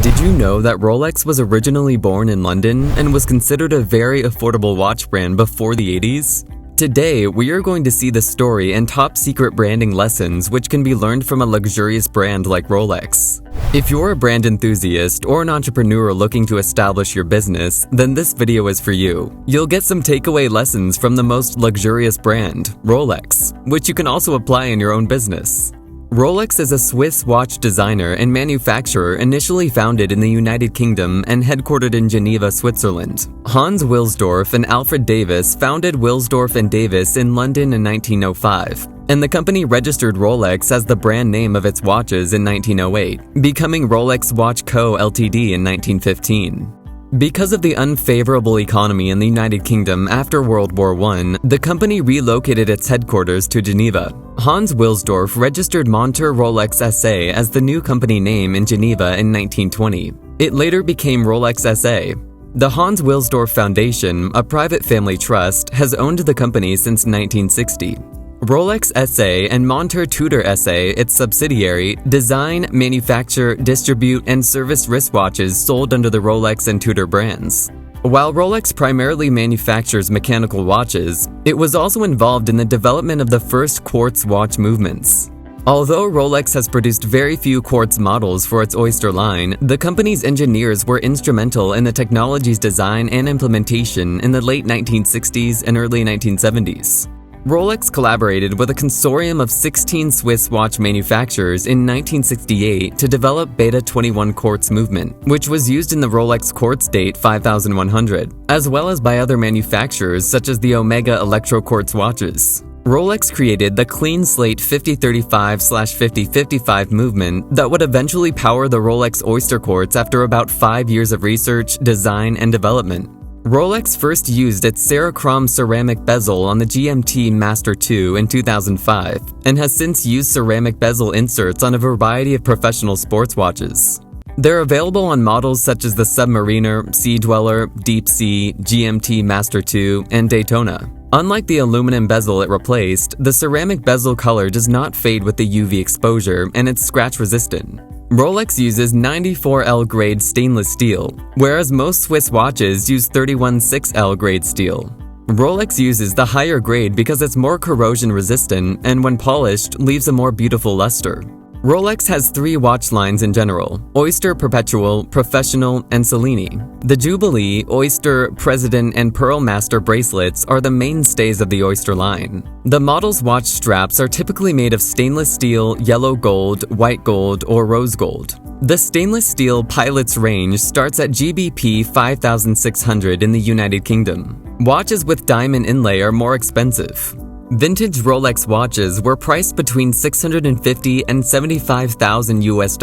Did you know that Rolex was originally born in London and was considered a very affordable watch brand before the 80s? Today, we are going to see the story and top secret branding lessons which can be learned from a luxurious brand like Rolex. If you're a brand enthusiast or an entrepreneur looking to establish your business, then this video is for you. You'll get some takeaway lessons from the most luxurious brand, Rolex, which you can also apply in your own business. Rolex is a Swiss watch designer and manufacturer initially founded in the United Kingdom and headquartered in Geneva, Switzerland. Hans Wilsdorf and Alfred Davis founded Wilsdorf and Davis in London in 1905, and the company registered Rolex as the brand name of its watches in 1908, becoming Rolex Watch Co. Ltd. in 1915. Because of the unfavorable economy in the United Kingdom after World War I, the company relocated its headquarters to Geneva. Hans Wilsdorf registered Monteur Rolex SA as the new company name in Geneva in 1920. It later became Rolex SA. The Hans Wilsdorf Foundation, a private family trust, has owned the company since 1960. Rolex SA and Monteur Tudor SA, its subsidiary, design, manufacture, distribute, and service wristwatches sold under the Rolex and Tudor brands. While Rolex primarily manufactures mechanical watches, it was also involved in the development of the first quartz watch movements. Although Rolex has produced very few quartz models for its Oyster line, the company's engineers were instrumental in the technology's design and implementation in the late 1960s and early 1970s. Rolex collaborated with a consortium of 16 Swiss watch manufacturers in 1968 to develop Beta 21 quartz movement, which was used in the Rolex Quartz Date 5100, as well as by other manufacturers such as the Omega Electro Quartz watches. Rolex created the clean slate 5035/5055 movement that would eventually power the Rolex Oyster Quartz after about 5 years of research, design, and development. Rolex first used its Cerachrom ceramic bezel on the GMT Master II in 2005 and has since used ceramic bezel inserts on a variety of professional sports watches. They're available on models such as the Submariner, Sea Dweller, Deep Sea, GMT Master II, and Daytona. Unlike the aluminum bezel it replaced, the ceramic bezel color does not fade with the UV exposure and it's scratch resistant. Rolex uses 94L grade stainless steel, whereas most Swiss watches use 316L grade steel. Rolex uses the higher grade because it's more corrosion resistant and when polished leaves a more beautiful luster. Rolex has 3 watch lines in general: Oyster, Perpetual, Professional, and Cellini. The Jubilee, Oyster, President, and Pearl Master bracelets are the mainstays of the Oyster line. The model's watch straps are typically made of stainless steel, yellow gold, white gold, or rose gold. The stainless steel Pilot's range starts at GBP 5,600 in the United Kingdom. Watches with diamond inlay are more expensive. Vintage Rolex watches were priced between $650 and $75,000 US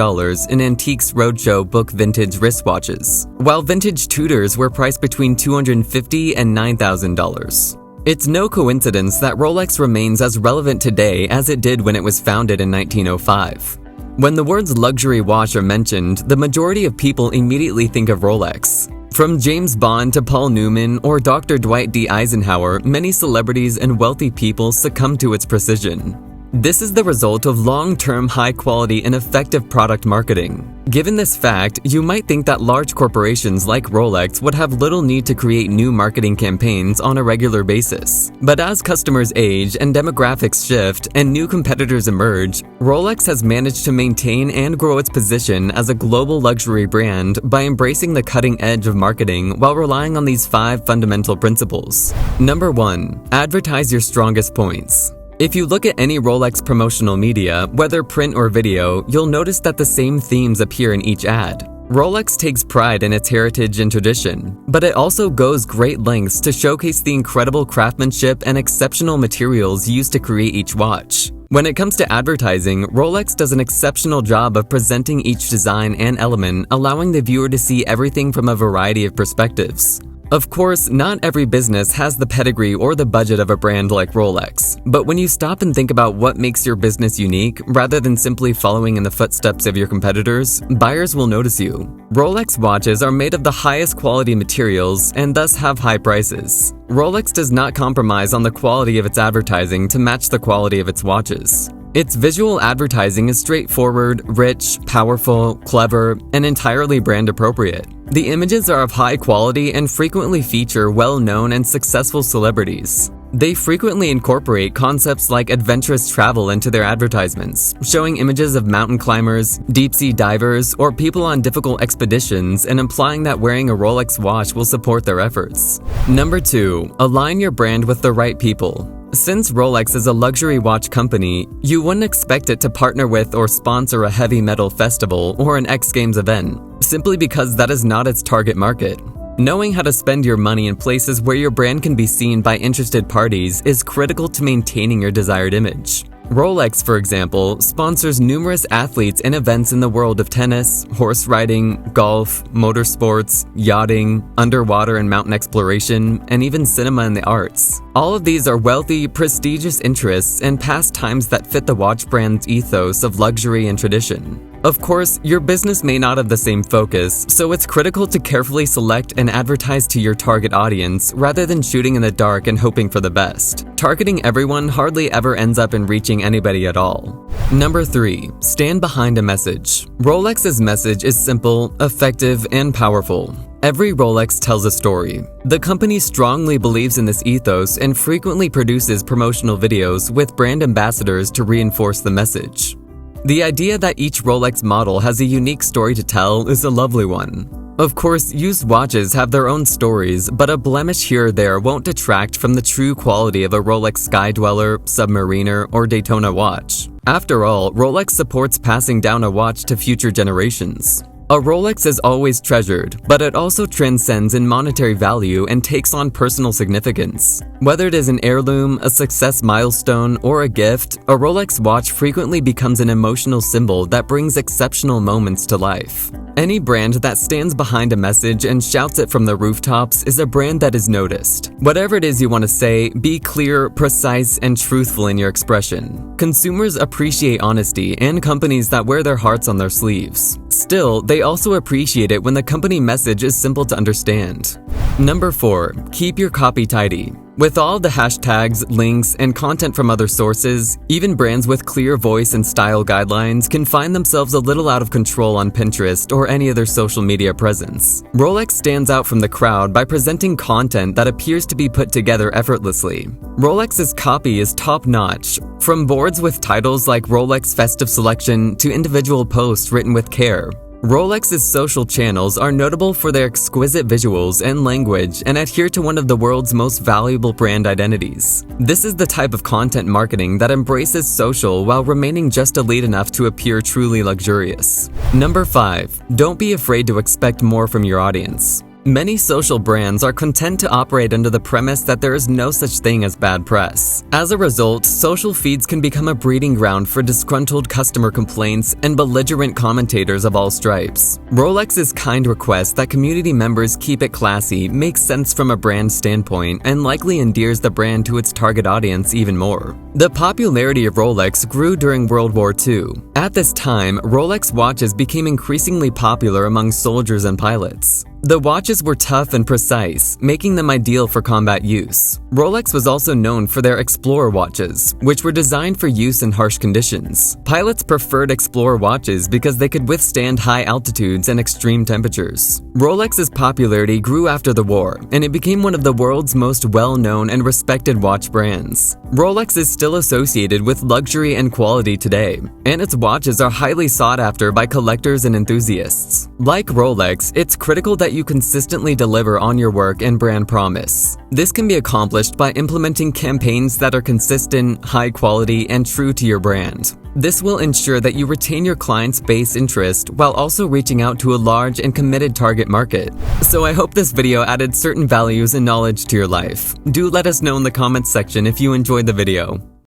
in Antiques Roadshow book vintage wristwatches, while vintage Tudors were priced between $250 and $9,000. It's no coincidence that Rolex remains as relevant today as it did when it was founded in 1905. When the words luxury watch are mentioned, the majority of people immediately think of Rolex. From James Bond to Paul Newman or Dr. Dwight D. Eisenhower, many celebrities and wealthy people succumb to its precision. This is the result of long-term, high-quality, and effective product marketing. Given this fact, you might think that large corporations like Rolex would have little need to create new marketing campaigns on a regular basis. But as customers age and demographics shift and new competitors emerge, Rolex has managed to maintain and grow its position as a global luxury brand by embracing the cutting edge of marketing while relying on these 5 fundamental principles. Number 1. Advertise your strongest points. If you look at any Rolex promotional media, whether print or video, you'll notice that the same themes appear in each ad. Rolex takes pride in its heritage and tradition, but it also goes great lengths to showcase the incredible craftsmanship and exceptional materials used to create each watch. When it comes to advertising, Rolex does an exceptional job of presenting each design and element, allowing the viewer to see everything from a variety of perspectives. Of course, not every business has the pedigree or the budget of a brand like Rolex, but when you stop and think about what makes your business unique, rather than simply following in the footsteps of your competitors, buyers will notice you. Rolex watches are made of the highest quality materials and thus have high prices. Rolex does not compromise on the quality of its advertising to match the quality of its watches. Its visual advertising is straightforward, rich, powerful, clever, and entirely brand appropriate. The images are of high quality and frequently feature well-known and successful celebrities. They frequently incorporate concepts like adventurous travel into their advertisements, showing images of mountain climbers, deep-sea divers, or people on difficult expeditions and implying that wearing a Rolex watch will support their efforts. Number 2. Align your brand with the right people. Since Rolex is a luxury watch company, you wouldn't expect it to partner with or sponsor a heavy metal festival or an X Games event, simply because that is not its target market. Knowing how to spend your money in places where your brand can be seen by interested parties is critical to maintaining your desired image. Rolex, for example, sponsors numerous athletes in events in the world of tennis, horse riding, golf, motorsports, yachting, underwater and mountain exploration, and even cinema and the arts. All of these are wealthy, prestigious interests and pastimes that fit the watch brand's ethos of luxury and tradition. Of course, your business may not have the same focus, so it's critical to carefully select and advertise to your target audience rather than shooting in the dark and hoping for the best. Targeting everyone hardly ever ends up in reaching anybody at all. Number 3. Stand behind a message. Rolex's message is simple, effective, and powerful. Every Rolex tells a story. The company strongly believes in this ethos and frequently produces promotional videos with brand ambassadors to reinforce the message. The idea that each Rolex model has a unique story to tell is a lovely one. Of course, used watches have their own stories, but a blemish here or there won't detract from the true quality of a Rolex Sky Dweller, Submariner, or Daytona watch. After all, Rolex supports passing down a watch to future generations. A Rolex is always treasured, but it also transcends in monetary value and takes on personal significance. Whether it is an heirloom, a success milestone, or a gift, a Rolex watch frequently becomes an emotional symbol that brings exceptional moments to life. Any brand that stands behind a message and shouts it from the rooftops is a brand that is noticed. Whatever it is you want to say, be clear, precise, and truthful in your expression. Consumers appreciate honesty and companies that wear their hearts on their sleeves. Still, they also appreciate it when the company message is simple to understand. Number 4. Keep your copy tidy. With all the hashtags, links, and content from other sources, even brands with clear voice and style guidelines can find themselves a little out of control on Pinterest or any other social media presence. Rolex stands out from the crowd by presenting content that appears to be put together effortlessly. Rolex's copy is top-notch, from boards with titles like Rolex Festive Selection to individual posts written with care. Rolex's social channels are notable for their exquisite visuals and language and adhere to one of the world's most valuable brand identities. This is the type of content marketing that embraces social while remaining just elite enough to appear truly luxurious. Number 5. Don't be afraid to expect more from your audience. Many social brands are content to operate under the premise that there is no such thing as bad press. As a result, social feeds can become a breeding ground for disgruntled customer complaints and belligerent commentators of all stripes. Rolex's kind request that community members keep it classy makes sense from a brand standpoint and likely endears the brand to its target audience even more. The popularity of Rolex grew during World War II. At this time, Rolex watches became increasingly popular among soldiers and pilots. The watches were tough and precise, making them ideal for combat use. Rolex was also known for their Explorer watches, which were designed for use in harsh conditions. Pilots preferred Explorer watches because they could withstand high altitudes and extreme temperatures. Rolex's popularity grew after the war, and it became one of the world's most well-known and respected watch brands. Rolex is still associated with luxury and quality today, and its watches are highly sought after by collectors and enthusiasts. Like Rolex, it's critical that you consistently deliver on your work and brand promise. This can be accomplished by implementing campaigns that are consistent, high quality, and true to your brand. This will ensure that you retain your client's base interest while also reaching out to a large and committed target market. So I hope this video added certain values and knowledge to your life. Do let us know in the comments section if you enjoyed the video.